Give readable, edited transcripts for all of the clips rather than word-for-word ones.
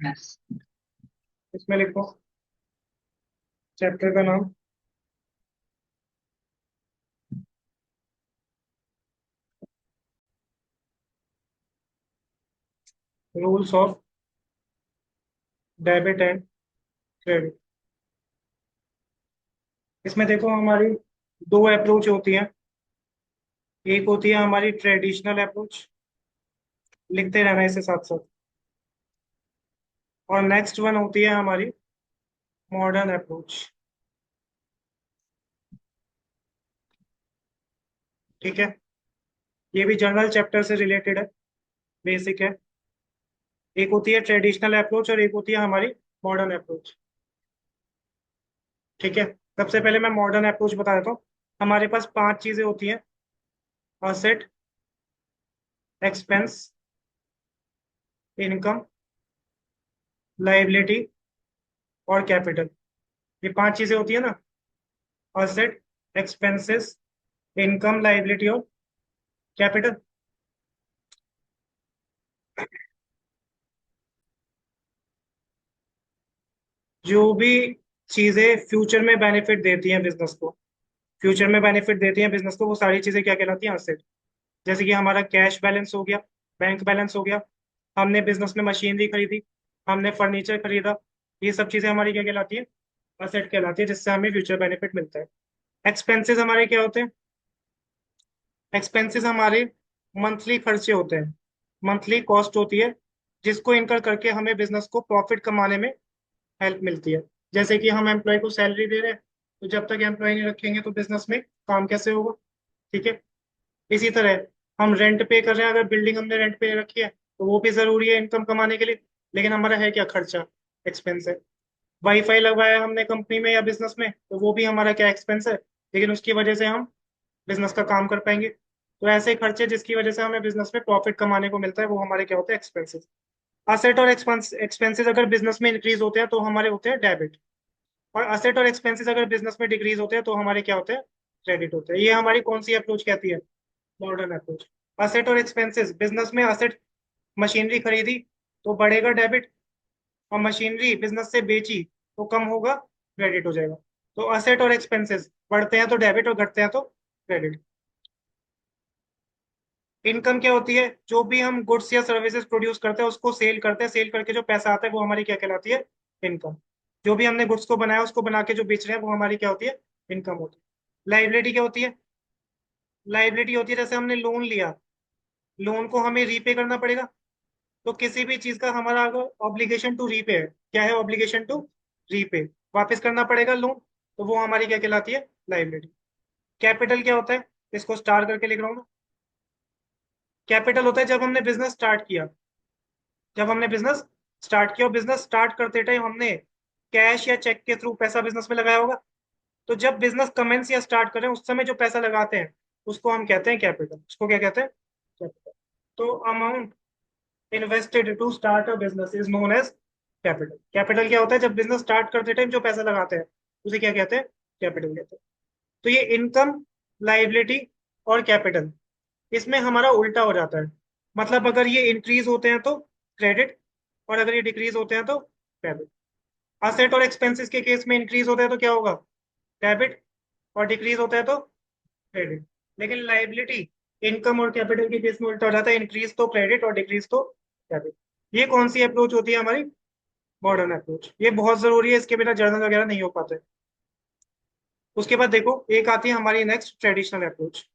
इसमें लिखो चैप्टर का नाम, rules of debit and credit. इसमें देखो हमारी दो अप्रोच होती हैं। एक होती है हमारी ट्रेडिशनल अप्रोच, लिखते रहना इसे साथ साथ। और नेक्स्ट वन होती है हमारी मॉडर्न अप्रोच। ठीक है, ये भी जनरल चैप्टर से रिलेटेड है, बेसिक है। एक होती है ट्रेडिशनल अप्रोच और एक होती है हमारी मॉडर्न अप्रोच। ठीक है, सबसे पहले मैं मॉडर्न अप्रोच बता देता हूँ। हमारे पास पांच चीजें होती हैं: असेट, एक्सपेंस, इनकम, लाइबिलिटी और कैपिटल। ये पांच चीजें होती है ना: असेट, एक्सपेंसेस, इनकम, लाइबिलिटी और कैपिटल। जो भी चीजें फ्यूचर में बेनिफिट देती हैं बिजनेस को, फ्यूचर में बेनिफिट देती हैं बिजनेस को, वो सारी चीजें क्या कहलाती हैं? असेट। जैसे कि हमारा कैश बैलेंस हो गया, बैंक बैलेंस हो गया, हमने बिजनेस में मशीनरी खरीदी, हमने फर्नीचर खरीदा, ये सब चीजें हमारी क्या कहलाती है? असेट कहलाती है, जिससे हमें फ्यूचर बेनिफिट मिलता है। एक्सपेंसेस हमारे क्या होते हैं? एक्सपेंसेस हमारे मंथली खर्चे होते हैं, मंथली कॉस्ट होती है, जिसको इनकर करके हमें बिजनेस को प्रॉफिट कमाने में हेल्प मिलती है। जैसे कि हम एम्प्लॉय को सैलरी दे रहे हैं, तो जब तक एम्प्लॉय नहीं रखेंगे तो बिजनेस में काम कैसे होगा? ठीक है, इसी तरह हम रेंट पे कर रहे हैं, अगर बिल्डिंग हमने रेंट पे रखी है तो वो भी जरूरी है इनकम कमाने के लिए। लेकिन हमारा है क्या खर्चा? एक्सपेंस है। वाईफाई लगवाया हमने कंपनी में या बिजनेस में, तो वो भी हमारा क्या एक्सपेंस है, लेकिन उसकी वजह से हम बिजनेस का काम कर पाएंगे। तो ऐसे खर्चे जिसकी वजह से हमें बिजनेस में प्रॉफिट कमाने को मिलता है, वो हमारे क्या होते हैं? एक्सपेंसेस। असेट और एक्सपेंसेस अगर बिजनेस में इंक्रीज होते हैं तो हमारे होते हैं डेबिट, और असेट और एक्सपेंसेस अगर बिजनेस में डिक्रीज होते हैं तो हमारे क्या होते हैं? क्रेडिट होते हैं। ये हमारी कौन सी अप्रोच कहती है? Modern approach. असेट और एक्सपेंसेस, बिजनेस में असेट, मशीनरी खरीदी तो बढ़ेगा डेबिट, और मशीनरी बिजनेस से बेची तो कम होगा, क्रेडिट हो जाएगा। तो असेट और एक्सपेंसेस बढ़ते हैं तो डेबिट और घटते हैं तो क्रेडिट। इनकम क्या होती है? जो भी हम गुड्स या सर्विसेज प्रोड्यूस करते हैं उसको सेल करते हैं, सेल करके जो पैसा आता है वो हमारी क्या कहलाती है? इनकम। जो भी हमने गुड्स को बनाया उसको बना के जो बेच रहे हैं वो हमारी क्या होती है? इनकम होती है। लाइबिलिटी क्या होती है? लाइबिलिटी होती है जैसे हमने लोन लिया, लोन को हमें रीपे करना पड़ेगा। तो किसी भी चीज का हमारा अगर ऑब्लिगेशन टू रीपे है, क्या है? ऑब्लिगेशन टू रीपे, वापस करना पड़ेगा लोन, तो वो हमारी क्या कहलाती है? लाइबिलिटी। कैपिटल क्या होता है? इसको स्टार करके लिख रहा हूँ मैं। कैपिटल होता है जब हमने बिजनेस स्टार्ट किया, जब हमने बिजनेस स्टार्ट किया और बिजनेस स्टार्ट करते टाइम हमने कैश या चेक के थ्रू पैसा बिजनेस में लगाया होगा। तो जब बिजनेस कमेंस या स्टार्ट करें उस समय जो पैसा लगाते हैं उसको हम कहते हैं कैपिटल। उसको क्या कहते हैं? कैपिटल। तो amount invested to start a business is known as capital. Capital क्या होता है? जब बिजनेस स्टार्ट करते टाइम जो पैसा लगाते हैं उसे क्या कहते हैं? कैपिटल कहते हैं। तो ये इनकम, लाइबिलिटी और कैपिटल, इसमें हमारा उल्टा हो जाता है। मतलब अगर ये इंक्रीज होते हैं तो क्रेडिट, और अगर ये डिक्रीज होते हैं तो डेबिट। असेट और एक्सपेंसेस के केस में इंक्रीज होता है तो क्या होगा? डेबिट, और डिक्रीज होता है तो क्रेडिट। लेकिन लाइबिलिटी, इनकम और कैपिटल के केस में उल्टा हो जाता है, इंक्रीज तो क्रेडिट और डिक्रीज तो डेबिट। ये कौन सी अप्रोच होती है? हमारी मॉडर्न अप्रोच। ये बहुत जरूरी है, इसके बिना जर्नल वगैरह नहीं हो पाते। उसके बाद देखो एक आती है हमारी नेक्स्ट, ट्रेडिशनल अप्रोच।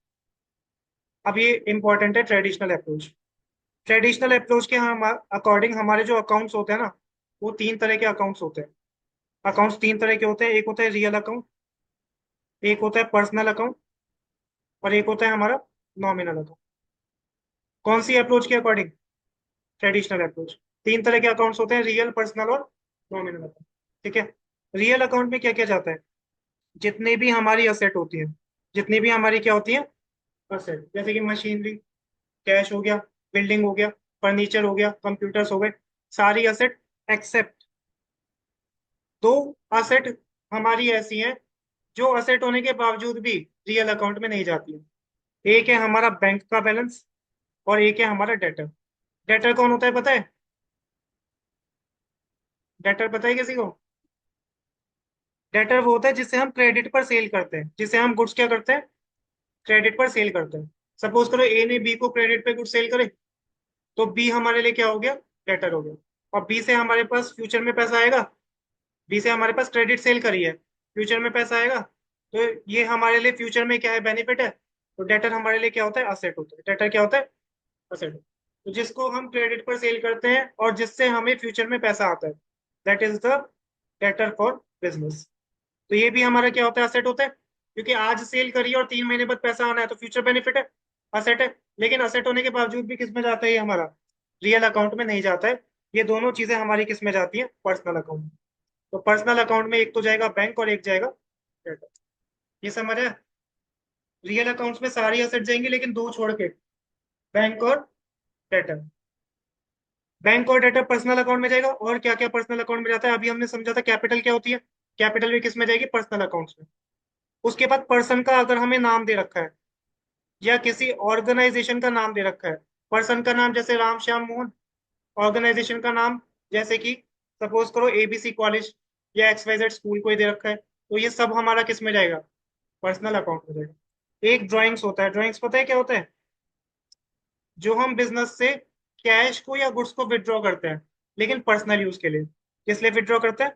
अब ये इंपॉर्टेंट है, ट्रेडिशनल अप्रोच। ट्रेडिशनल अप्रोच के हम अकॉर्डिंग हमारे जो अकाउंट्स होते हैं ना, वो तीन तरह के अकाउंट्स होते हैं। अकाउंट्स तीन तरह के होते हैं: एक होता है रियल अकाउंट, एक होता है पर्सनल अकाउंट, और एक होता है हमारा नॉमिनल अकाउंट। कौन सी अप्रोच के अकॉर्डिंग? Traditional approach. तीन तरह के अकाउंट्स होते हैं: रियल, पर्सनल और नॉमिनल अकाउंट। ठीक है, रियल अकाउंट में क्या क्या जाता है? जितनी भी हमारी असेट होती है, जितनी भी हमारी क्या होती है? असेट, जैसे कि मशीनरी, कैश हो गया, बिल्डिंग हो गया, फर्नीचर हो गया, कंप्यूटर्स हो गए, सारी असेट एक्सेप्ट दो असेट हमारी ऐसी हैं जो असेट होने के बावजूद भी रियल अकाउंट में नहीं जाती है। एक है हमारा बैंक का बैलेंस, और एक है हमारा डेटर। डेटर कौन होता है पता है? डेटर पता है किसी को? डेटर वो होता है जिसे हम क्रेडिट पर सेल करते हैं, जिसे हम गुड्स क्या करते हैं, क्रेडिट पर सेल करते हैं। सपोज करो ए ने बी को क्रेडिट पे गुड्स सेल करे, तो बी हमारे लिए क्या हो गया, डेटर हो गया। और बी से हमारे पास फ्यूचर में पैसा आएगा, बी से हमारे पास क्रेडिट सेल करी है, फ्यूचर में पैसा आएगा, तो ये हमारे लिए फ्यूचर में क्या है, बेनिफिट है। तो डेटर हमारे लिए क्या होता है, असेट होता है। डेटर क्या होता है, असेट। तो जिसको हम क्रेडिट पर सेल करते हैं और जिससे हमें फ्यूचर में पैसा आता है, that is the debtor for business. तो ये भी हमारा क्या होता है, असेट होता है, क्योंकि आज सेल करी और 3 महीने बाद पैसा आना है, तो फ्यूचर बेनिफिट है, असेट है। लेकिन असेट होने के बावजूद भी किस में जाता है ये हमारा, रियल अकाउंट में नहीं जाता है। ये दोनों चीजें हमारी किस में जाती हैं, पर्सनल अकाउंट में। तो पर्सनल अकाउंट में एक तो जाएगा बैंक और एक जाएगा डेटर। ये समझ है? रियल अकाउंट्स में सारी असेट जाएंगी लेकिन दो छोड़ के, बैंक और डेटर। बैंक और डेटर पर्सनल अकाउंट में जाएगा। और क्या क्या पर्सनल अकाउंट में जाता है, अभी हमने समझा था कैपिटल क्या होती है, कैपिटल भी किस में जाएगी, पर्सनल अकाउंट्स में। उसके बाद पर्सन का अगर हमें नाम दे रखा है या किसी ऑर्गेनाइजेशन का नाम दे रखा है, पर्सन का नाम जैसे राम श्याम मोहन, ऑर्गेनाइजेशन का नाम जैसे कि सपोज करो एबीसी कॉलेज या एक्सवाइजेड स्कूल को ही दे रखा है, तो ये सब हमारा किस में जाएगा, पर्सनल अकाउंट में जाएगा। एक ड्राइंग्स होता है, ड्राइंग्स पता है क्या होता है, जो हम बिजनेस से कैश को या गुड्स को विड्रॉ करते हैं, लेकिन पर्सनल यूज के लिए। किस लिए विड्रॉ करते हैं,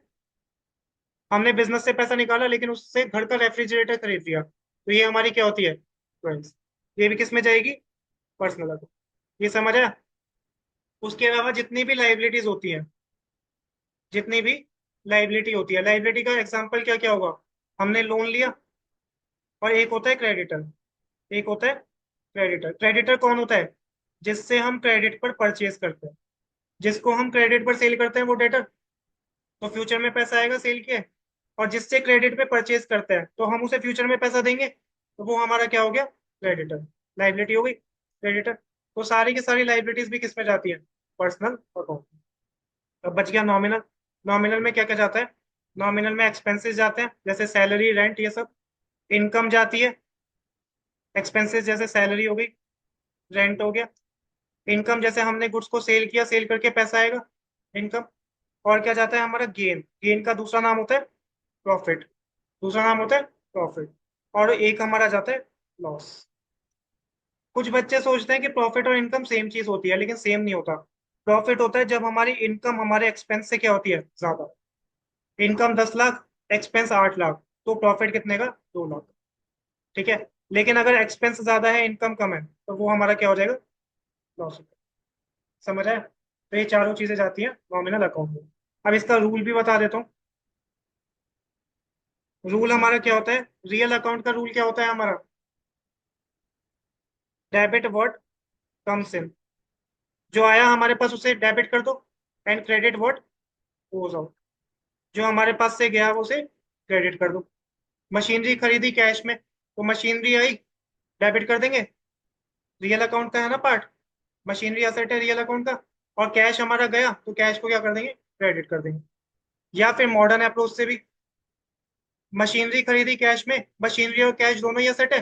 हमने बिजनेस से पैसा निकाला लेकिन उससे घर का रेफ्रिजरेटर खरीद लिया, तो ये हमारी क्या होती है, ड्राइंग्स। ये भी किस में जाएगी, पर्सनल अकाउंट। ये समझ आया? उसके अलावा जितनी भी लाइबिलिटीज होती हैं, जितनी भी लाइबिलिटी होती है, लाइबिलिटी का एग्जांपल क्या क्या होगा, हमने लोन लिया, और एक होता है क्रेडिटर, एक होता है क्रेडिटर। क्रेडिटर कौन होता है, जिससे हम क्रेडिट पर परचेज करते हैं। जिसको हम क्रेडिट पर सेल करते हैं वो डेटर, तो फ्यूचर में पैसा आएगा सेल के। और जिससे क्रेडिट पे परचेज करते हैं तो हम उसे फ्यूचर में पैसा देंगे, तो वो हमारा क्या हो गया, क्रेडिटर। लाइबिलिटी हो गई क्रेडिटर। तो सारी की सारी लाइबिलिटीज भी किस में जाती है, पर्सनल अकाउंट। अब बच गया नॉमिनल। नॉमिनल में क्या क्या जाता है, नॉमिनल में एक्सपेंसेस जाते हैं जैसे सैलरी रेंट ये सब। इनकम जाती है, एक्सपेंसेस जैसे सैलरी हो गई, रेंट हो गया। इनकम जैसे हमने गुड्स को सेल किया, सेल करके पैसा आएगा, इनकम। और क्या जाता है हमारा, गेन। गेन का दूसरा नाम होता है प्रॉफिट, दूसरा नाम होता है प्रॉफिट। और एक हमारा जाता है लॉस। कुछ बच्चे सोचते हैं कि प्रॉफिट और इनकम सेम चीज होती है, लेकिन सेम नहीं होता। प्रॉफिट होता है जब हमारी इनकम हमारे एक्सपेंस से क्या होती है, ज्यादा। इनकम 10 लाख, एक्सपेंस 8 लाख, तो प्रॉफिट कितने का, 2 लाख। ठीक है। लेकिन अगर एक्सपेंस ज्यादा है इनकम कम है, तो वो हमारा क्या हो जाएगा, लॉस। समझ आया? तो ये चारों चीजें जाती हैं नॉमिनल अकाउंट में। अब इसका रूल भी बता देता हूँ। रूल हमारा क्या होता है, रियल अकाउंट का रूल क्या होता है हमारा, डेबिट व्हाट कम्स इन, जो आया हमारे पास उसे डेबिट कर दो, and credit what goes out, जो हमारे पास से गया वो उसे क्रेडिट कर दो। मशीनरी खरीदी कैश में, तो मशीनरी आई, डेबिट कर देंगे, रियल अकाउंट का है ना पार्ट, मशीनरी असेट है रियल अकाउंट का। और कैश हमारा गया तो कैश को क्या कर देंगे, क्रेडिट कर देंगे। या फिर मॉडर्न अप्रोच से भी, मशीनरी खरीदी कैश में, मशीनरी और कैश दोनों ही असेट है,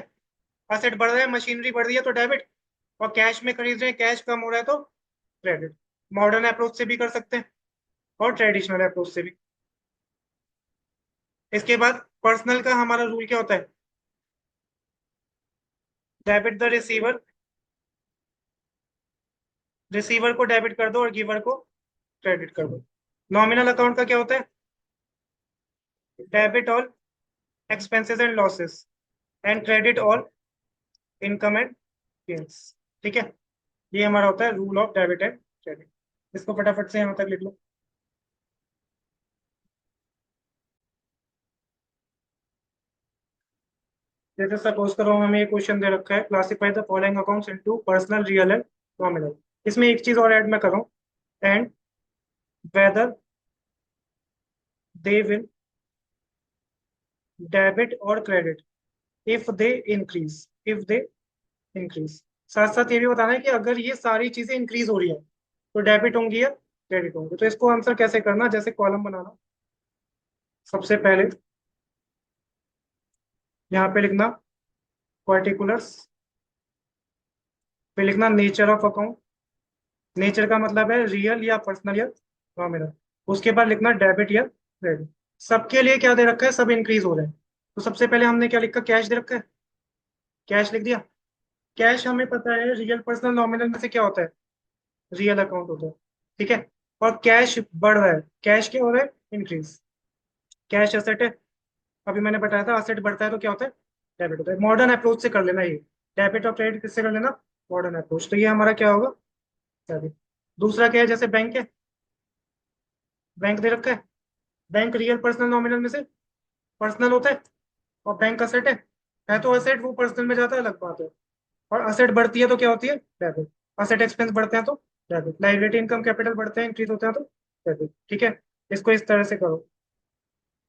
असेट बढ़ रहा है, मशीनरी बढ़ रही है तो डेबिट, और कैश में खरीद रहे हैं, कैश कम हो रहा है तो क्रेडिट। मॉडर्न अप्रोच से भी कर सकते हैं और ट्रेडिशनल अप्रोच से भी। इसके बाद पर्सनल का हमारा रूल क्या होता है, डेबिट द रिसीवर, रिसीवर को डेबिट कर दो और गिवर को क्रेडिट कर दो। नॉमिनल अकाउंट का क्या होता है, debit all expenses and losses and credit all income and gains. ठीक है। ये हमारा होता है rule of debit and credit. इसको फटाफट से यहाँ तक लिख लो। जैसे सपोज करो हमें एक क्वेश्चन दे रखा है, classify the following accounts into personal real and nominal. इसमें एक चीज और ऐड मैं कर रहा हूँ, and whether they will debit और credit if they increase, if they increase. साथ साथ ये भी बताना है कि अगर ये सारी चीजें इंक्रीज हो रही है तो डेबिट होंगी या क्रेडिट होंगी। तो इसको आंसर कैसे करना, जैसे कॉलम बनाना, सबसे पहले यहाँ पे लिखना पर्टिकुलर्स, फिर लिखना नेचर ऑफ अकाउंट। नेचर का मतलब है रियल या पर्सनल या नॉमिनल। उसके बाद लिखना डेबिट या क्रेडिट। सबके लिए क्या दे रखा है, सब इंक्रीज हो रहे हैं। तो सबसे पहले हमने क्या लिखा, कैश दे रखा है, कैश लिख दिया। कैश हमें पता है रियल पर्सनल नॉमिनल में से क्या होता है, रियल अकाउंट होता है। ठीक है। और कैश बढ़ रहा है, कैश क्या हो रहा है, इंक्रीज। कैश एसेट है, अभी मैंने बताया था एसेट बढ़ता है तो क्या होता है, डेबिट होता है। मॉडर्न अप्रोच से कर लेना ये, डेबिट और क्रेडिट किससे कर लेना, मॉडर्न अप्रोच। तो ये हमारा क्या होगा, डेबिट। दूसरा क्या है, जैसे बैंक है, बैंक दे रखा है। बैंक रियल पर्सनल नॉमिनल में से पर्सनल होता है, और बैंक असेट है तो असेट वो पर्सनल में जाता है, अलग बात है। और असेट बढ़ती है तो क्या होती है, डेबिट। असेट एक्सपेंस बढ़ते हैं तो डेबिट। लाइबिलिटी इनकम कैपिटल बढ़ते हैं, इंक्रीज होते हैं तो डेबिट। ठीक है, इसको इस तरह से करो।